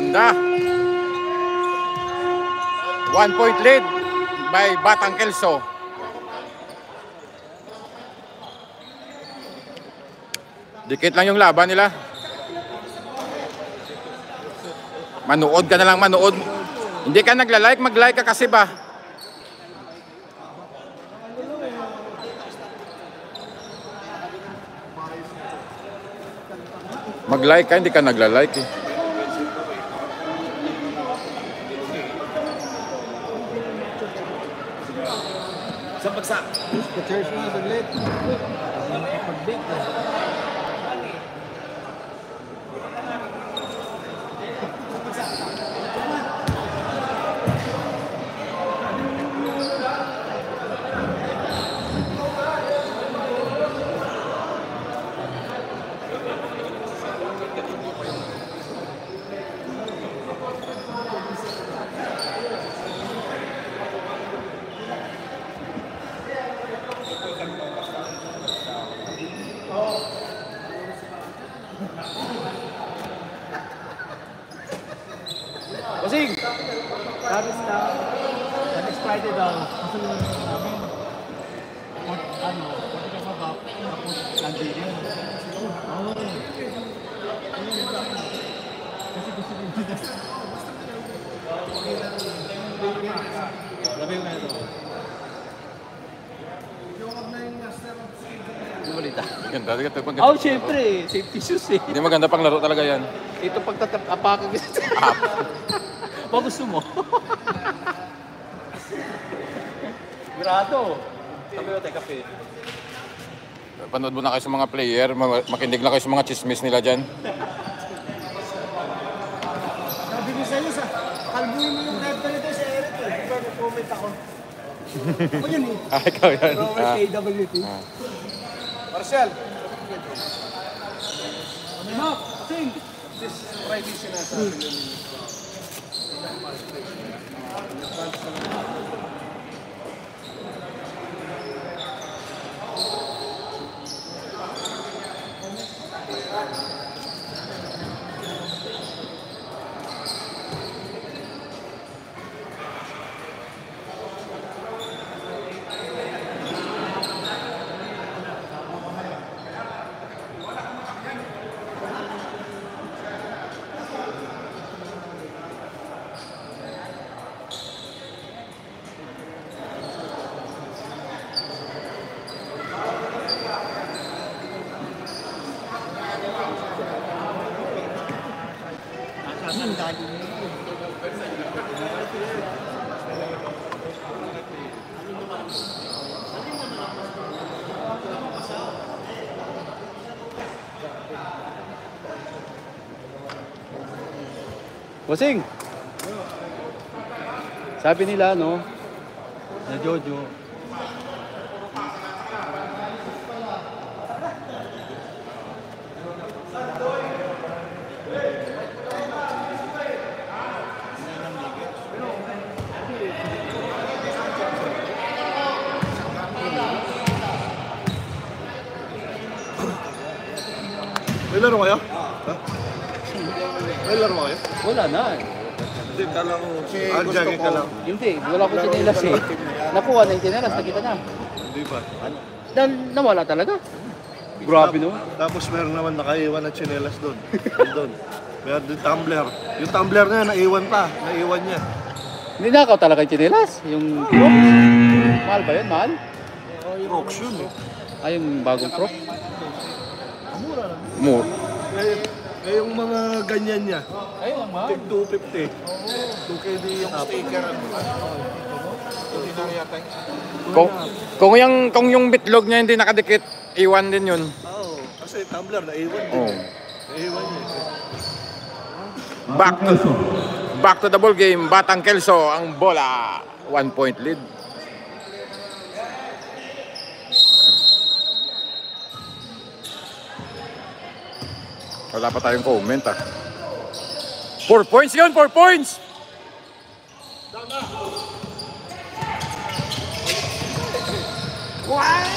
Ganda. 1 point lead by Batang Kelso. Dikit lang yung laban nila. Manood ka na lang, manood. Hindi ka nagla-like, mag-like ka kasi ba? Mag-like ka, hindi ka nagla-like eh. Sa bagsak. Pa-charge mo na saglit. Nakapag-bake na. Basing! Tapos na, unexpected daw. Kasunod namin. Ano, pwede ka mabap, tapos nandun yun. Oo. Kasi gusto ko yun. Labi yung na ito. Ano balita? Ganda. Oh, syempre. Safety shoes eh. Hindi maganda pang laro talaga yan. Ito pagtatap-apakan kita. Ba gusto mo? Grado. Sabi mo tayo kape. Panood mo na kayo sa mga player, makinig lang kayo sa mga chismis nila dyan. Sabi ko sa'yo, kalbuhin mo yung red nito sa Eric eh. Diba nag-comment ako? Ako yun eh. Ikaw yan. Robert KWT. Marcel! Ano mo? Sing! This Friday sinasabi nyo. Bossing! Sabi nila, no? Na Jojo. May laro kayo? Ha? May laro kayo? Wala na. Hindi, kala ko jogging ka lang. Hindi, wala ko chinelas eh. Nakuha na yung chinelas, nakita na. Hindi ba? Nawala talaga. Grabe no? Tapos meron naman nakaiwan na tsinelas doon. Doon. Meron din tumbler. Yung tumbler niya, naiwan pa. Naiwan niya. Ninakaw talaga yung chinelas. Yung Crocs. Mahal ba yun? Mahal? Crocs yun eh. Ay, yung bagong Crocs. Mura lang. More. Eh, yung mga ganyan niya. Ayun lang, mahal. Tig 250. 2KD yung sticker. Kung yung bitlog niya hindi nakadikit, iwan din yun. Oo. Kasi tumbler, naiwan din. Oh. Naiwan niya. Back to the ball game. Batang Kelso ang bola. 1 point lead. Wala pa tayong comment ah. 4 points yun, 4 points! Wow!